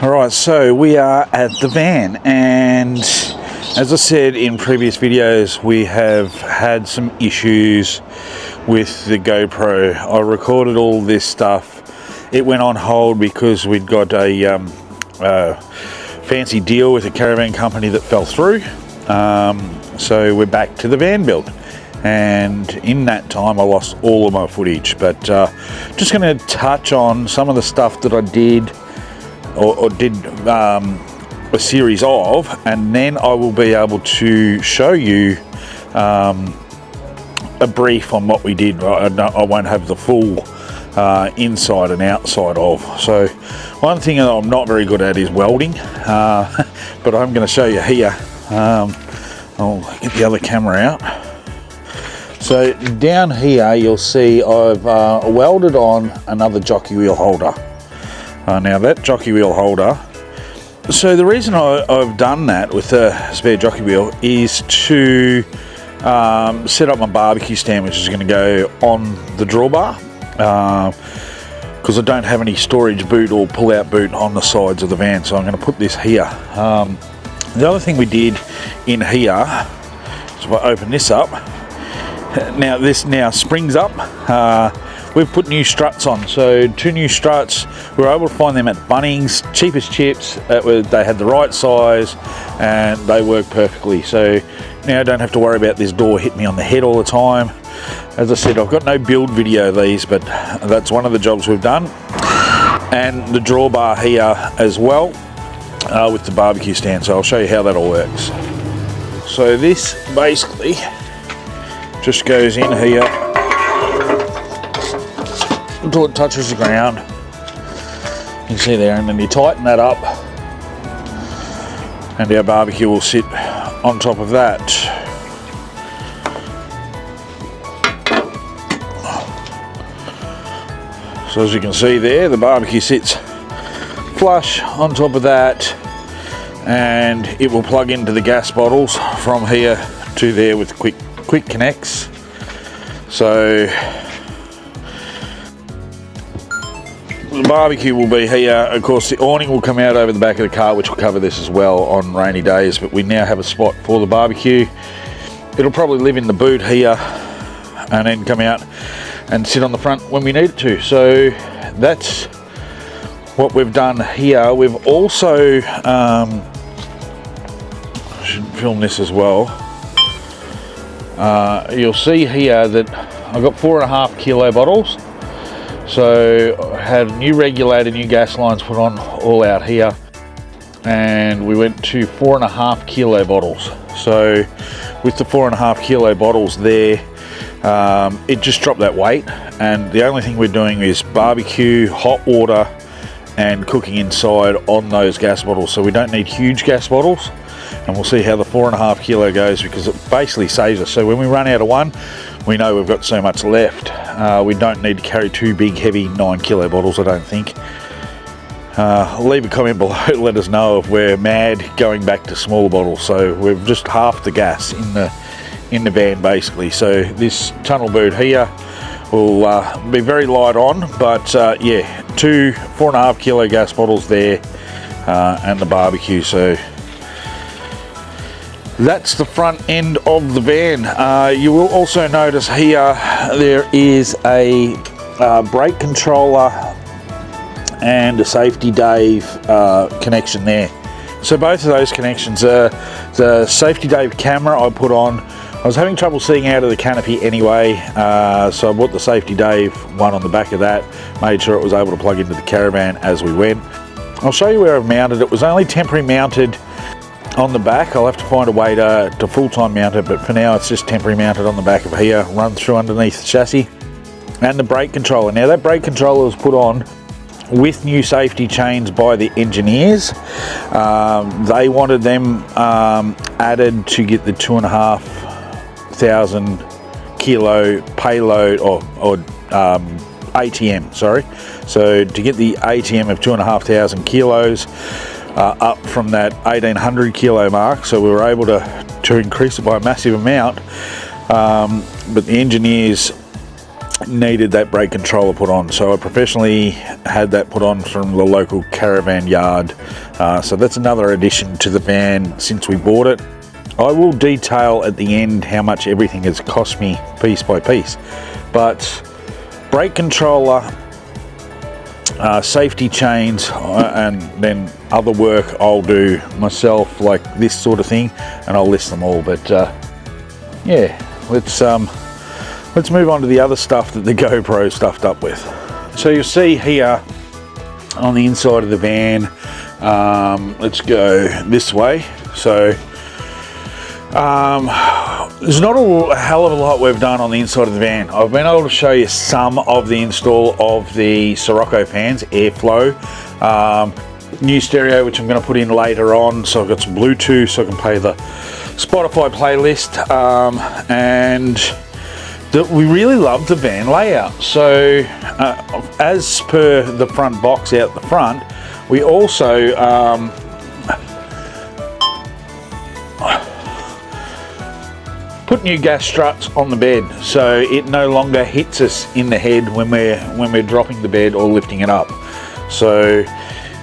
Alright, so we are at the van, and as I said in previous videos, we have had some issues with the GoPro. I recorded all this stuff. It went on hold because we'd got a fancy deal with a caravan company that fell through. So we're back to the van build, and in that time I lost all of my footage, but just going to touch on some of the stuff that I did or did a series of, and then I will be able to show you a brief on what we did. I won't have the full inside and outside of. So one thing that I'm not very good at is welding, but I'm going to show you here. I'll get the other camera out. So down here you'll see I've welded on another jockey wheel holder. Now that jockey wheel holder, so the reason I've done that with the spare jockey wheel is to set up my barbecue stand, which is going to go on the drawbar, because I don't have any storage boot or pull-out boot on the sides of the van, so I'm going to put this here. The other thing we did in here is if I open this up, now this now springs up. We've put new struts on, so 2 new struts. We were able to find them at Bunnings, cheap as chips. They had the right size and they work perfectly. So now I don't have to worry about this door hitting me on the head all the time. As I said, I've got no build video of these, but that's one of the jobs we've done. And the drawbar here as well with the barbecue stand. So I'll show you how that all works. So this basically just goes in here until it touches the ground. You can see there, and then you tighten that up and our barbecue will sit on top of that. So as you can see there, the barbecue sits flush on top of that, and it will plug into the gas bottles from here to there with quick connects. So the barbecue will be here. Of course, the awning will come out over the back of the car, which will cover this as well on rainy days, but we now have a spot for the barbecue. It'll probably live in the boot here and then come out and sit on the front when we need it to. So that's what we've done here. We've also I should film this as well. You'll see here that I've got 4.5 kilo bottles. So I had new regulator, new gas lines put on all out here, and we went to 4.5 kilo bottles. So with the 4.5 kilo bottles there, it just dropped that weight, and the only thing we're doing is barbecue, hot water and cooking inside on those gas bottles. So we don't need huge gas bottles, and we'll see how the 4.5 kilo goes, because it basically saves us. So when we run out of one, we know we've got so much left. We don't need to carry 2 big heavy 9 kilo bottles, I don't think. Leave a comment below, let us know if we're mad going back to smaller bottles. So we've just half the gas in the van basically. So this tunnel boot here will be very light on, but yeah, 2 4.5 kilo gas bottles there, and the barbecue. So that's the front end of the van. You will also notice here there is a brake controller and a safety Dave connection there. So both of those connections, the safety Dave camera I put on, I was having trouble seeing out of the canopy anyway, so I bought the safety Dave one on the back of that, made sure it was able to plug into the Caravan as we went. I'll show you where I've mounted it. It was only temporary mounted on the back. I'll have to find a way to full-time mount it, but for now it's just temporary mounted on the back of here, run through underneath the chassis. And the brake controller. Now that brake controller was put on with new safety chains by the engineers. They wanted them added to get the 2,500 kilo payload or ATM, sorry. So to get the ATM of 2,500 kilos up from that 1,800 kilo mark, so we were able to increase it by a massive amount, but the engineers needed that brake controller put on, so I professionally had that put on from the local Caravan yard. So that's another addition to the van since we bought it. I will detail at the end how much everything has cost me piece by piece, but brake controller, safety chains, and then other work I'll do myself, like this sort of thing, and I'll list them all. But yeah, let's move on to the other stuff that the GoPro stuffed up with. So you'll see here on the inside of the van, let's go this way. So there's not a hell of a lot we've done on the inside of the van. I've been able to show you some of the install of the Sirocco fans, airflow, new stereo which I'm going to put in later on, so I've got some Bluetooth so I can play the Spotify playlist, and we really love the van layout. So as per the front box out the front, we also put new gas struts on the bed, so it no longer hits us in the head when we're dropping the bed or lifting it up. So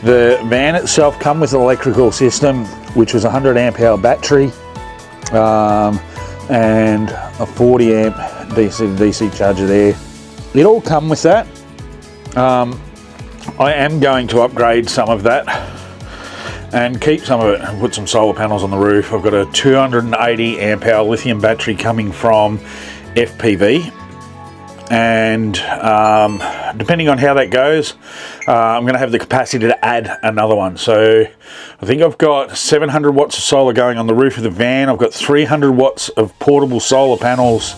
the van itself come with an electrical system, which was a 100 amp hour battery, and a 40 amp DC to DC charger there. It all come with that. I am going to upgrade some of that and keep some of it and put some solar panels on the roof. I've got a 280 amp hour lithium battery coming from FPV, and depending on how that goes, I'm going to have the capacity to add another one. So I think I've got 700 watts of solar going on the roof of the van. I've got 300 watts of portable solar panels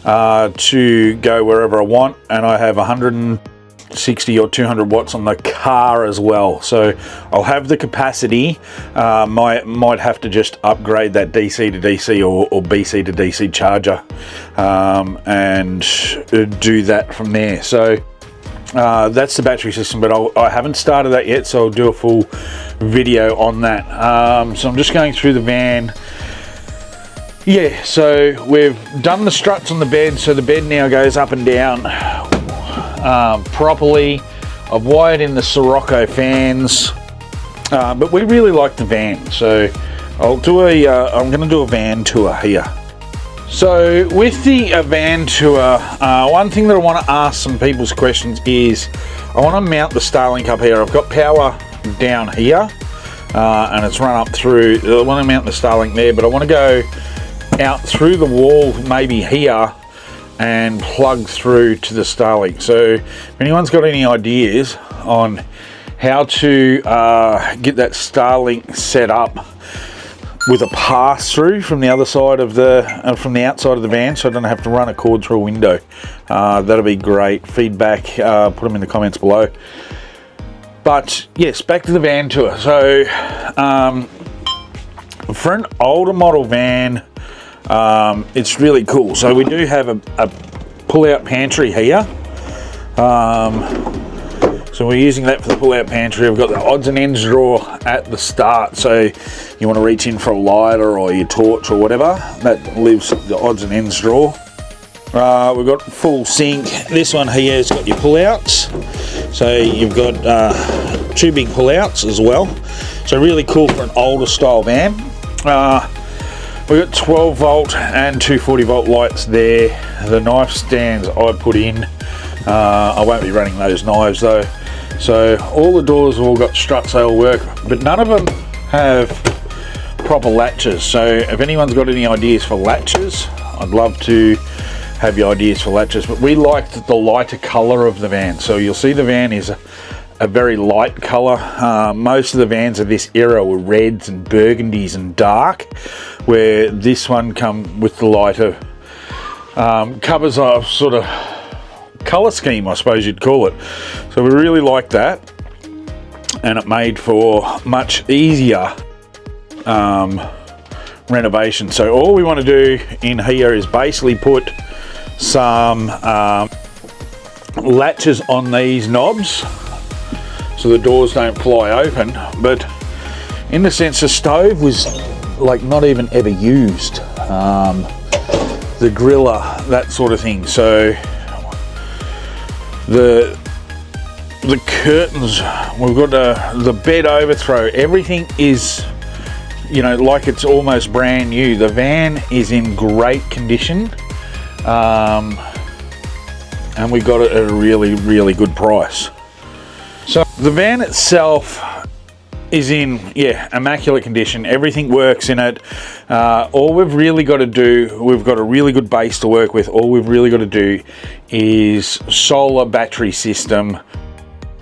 to go wherever I want, and I have 160 or 200 watts on the car as well. So I'll have the capacity. Might have to just upgrade that DC to DC or BC to DC charger, and do that from there. So that's the battery system, but I haven't started that yet, so I'll do a full video on that. So I'm just going through the van. Yeah, so we've done the struts on the bed, so the bed now goes up and down properly. I've wired in the Sirocco fans, but we really like the van, so I'm going to do a van tour here. So with the van tour, one thing that I want to ask some people's questions is, I want to mount the Starlink up here. I've got power down here, and it's run up through. I want to mount the Starlink there, but I want to go out through the wall maybe here and plug through to the Starlink. So if anyone's got any ideas on how to get that Starlink set up with a pass through from the other side of the from the outside of the van, so I don't have to run a cord through a window, that'll be great. Feedback, put them in the comments below. But yes, back to the van tour. So for an older model van, it's really cool. So we do have a pull-out pantry here. So we're using that for the pull-out pantry. I've got the odds and ends drawer at the start, so you want to reach in for a lighter or your torch or whatever, that lives the odds and ends drawer. We've got full sink. This one here has got your pull-outs, so you've got two big pull-outs as well. So really cool for an older style van. We've got 12 volt and 240 volt lights there. The knife stands I put in. I won't be running those knives though. So all the doors have all got struts, they all work, but none of them have proper latches. So if anyone's got any ideas for latches, I'd love to have your ideas for latches. But we liked the lighter color of the van. So you'll see the van is a very light color. Most of the vans of this era were reds and burgundies and dark, where this one come with the lighter, covers a sort of color scheme, I suppose you'd call it. So we really like that, and it made for much easier renovation. So all we want to do in here is basically put some latches on these knobs so the doors don't fly open. But in the sense, the stove was like not even ever used, the griller, that sort of thing. So the curtains, we've got the bed overthrow, everything is, you know, like it's almost brand new. The van is in great condition, and we got it at a really good price. So the van itself is in, yeah, immaculate condition. Everything works in it. All we've really got to do, we've got a really good base to work with. All we've really got to do is solar battery system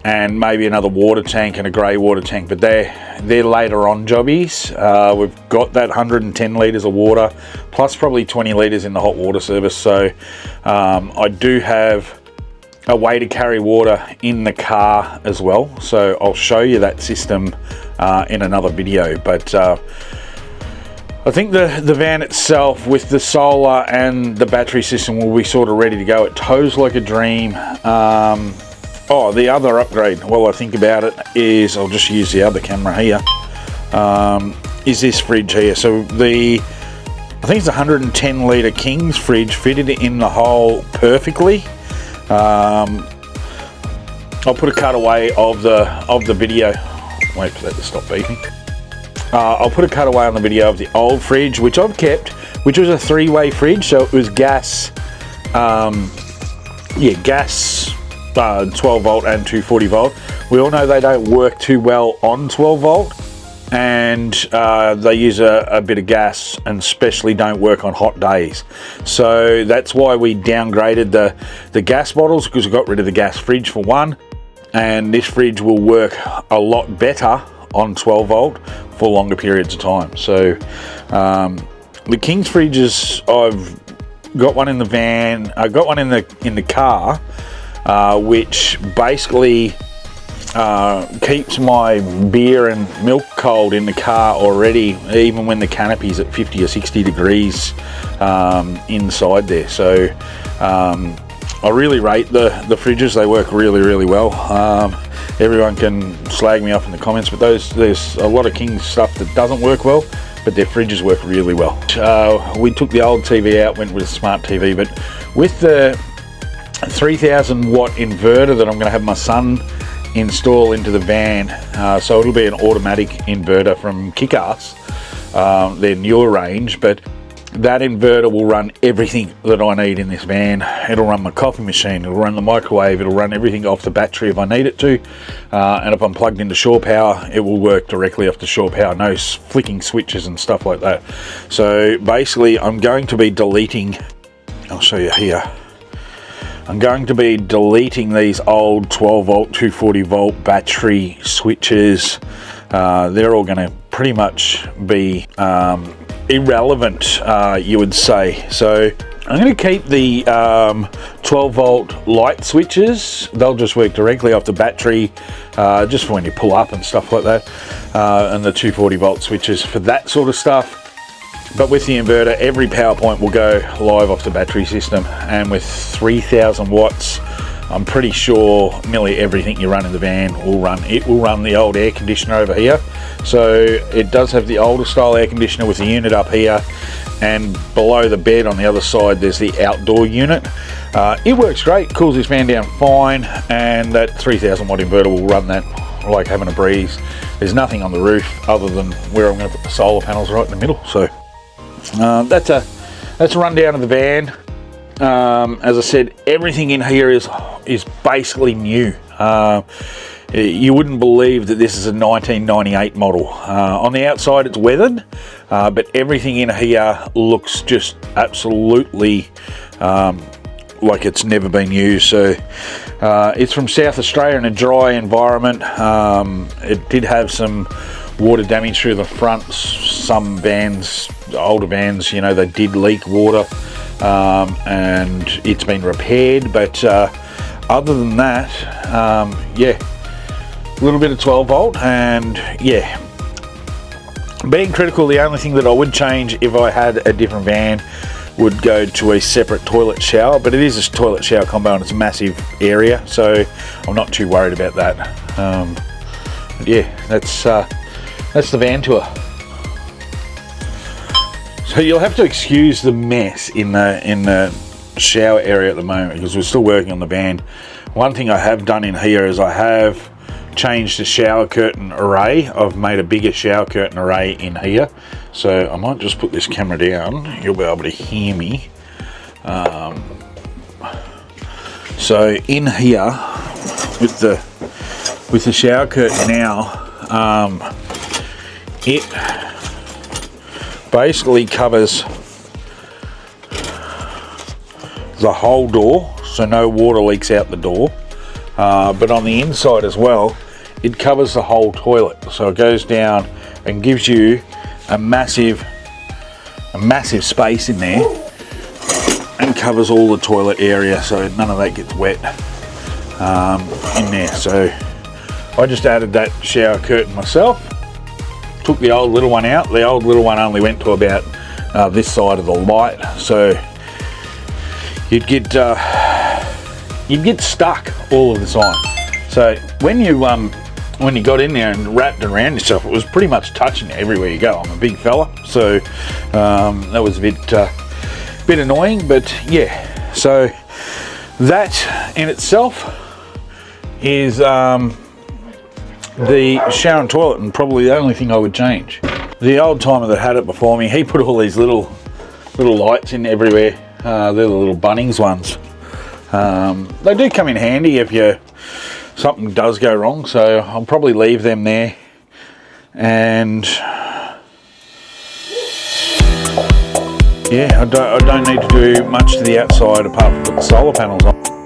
and maybe another water tank and a grey water tank, but they're later on jobbies. We've got that 110 litres of water plus probably 20 litres in the hot water service. So I do have a way to carry water in the car as well, so I'll show you that system in another video. But I think the van itself with the solar and the battery system will be sort of ready to go. It tows like a dream. Oh, the other upgrade, while I think about it, is, I'll just use the other camera here, is this fridge here. So I think it's a 110 litre King's fridge, fitted in the hole perfectly. I'll put a cutaway of the video. Wait for that to stop beeping. I'll put a cutaway on the video of the old fridge, which I've kept, which was a 3-way fridge. So it was gas, gas, 12 volt and 240 volt. We all know they don't work too well on 12 volt, and they use a bit of gas, and especially don't work on hot days. So that's why we downgraded the gas bottles, because we got rid of the gas fridge for one, and this fridge will work a lot better on 12 volt for longer periods of time. So the King's fridges, I've got one in the van, I got one in the car, which basically keeps my beer and milk cold in the car already, even when the canopy's at 50 or 60 degrees inside there. So I really rate the fridges. They work really well. Everyone can slag me off in the comments, but there's a lot of King stuff that doesn't work well, but their fridges work really well. We took the old TV out, went with a smart TV, but with the 3000 watt inverter that I'm going to have my son install into the van, so it'll be an automatic inverter from Kick-Ass, their newer range, but that inverter will run everything that I need in this van. It'll run my coffee machine, it'll run the microwave, it'll run everything off the battery if I need it to, and if I'm plugged into shore power, it will work directly off the shore power, no flicking switches and stuff like that. So basically I'm going to be deleting, I'll show you here, I'm going to be deleting these old 12 volt, 240 volt battery switches. They're all going to pretty much be irrelevant, you would say. So I'm going to keep the 12 volt light switches. They'll just work directly off the battery, just for when you pull up and stuff like that. And the 240 volt switches for that sort of stuff. But with the inverter, every power point will go live off the battery system, and with 3000 watts, I'm pretty sure nearly everything you run in the van will run. It will run the old air conditioner over here. So it does have the older style air conditioner with the unit up here, and below the bed on the other side there's the outdoor unit. It works great, cools this van down fine, and that 3000 watt inverter will run that like having a breeze. There's nothing on the roof other than where I'm going to put the solar panels right in the middle. So that's a rundown of the van. As I said, everything in here is basically new. You wouldn't believe that this is a 1998 model. On the outside it's weathered, but everything in here looks just absolutely like it's never been used. So it's from South Australia in a dry environment. It did have some water damage through the front. Some vans, older vans, you know, they did leak water, and it's been repaired, but other than that, yeah, a little bit of 12 volt, and yeah, being critical, the only thing that I would change if I had a different van would go to a separate toilet shower, but it is a toilet shower combo and it's a massive area, so I'm not too worried about that. Yeah, that's the van tour. So you'll have to excuse the mess in the shower area at the moment because we're still working on the van One thing I have done in here is I have changed the shower curtain array. I've made a bigger shower curtain array in here. So I might just put this camera down. You'll be able to hear me. So in here with the shower curtain now, it basically covers the whole door, so no water leaks out the door. But on the inside as well, it covers the whole toilet, so it goes down and gives you a massive space in there, and covers all the toilet area, so none of that gets wet in there. So I just added that shower curtain myself. Took the old little one out. The old little one only went to about this side of the light, so you'd get stuck all of the time. So when you got in there and wrapped it around yourself, it was pretty much touching you everywhere you go. I'm a big fella, so that was a bit annoying, but yeah. So that in itself is the shower and toilet, and probably the only thing I would change. The old timer that had it before me, he put all these little lights in everywhere. They're the little Bunnings ones. They do come in handy if something does go wrong, so I'll probably leave them there. And yeah, I don't need to do much to the outside apart from put the solar panels on.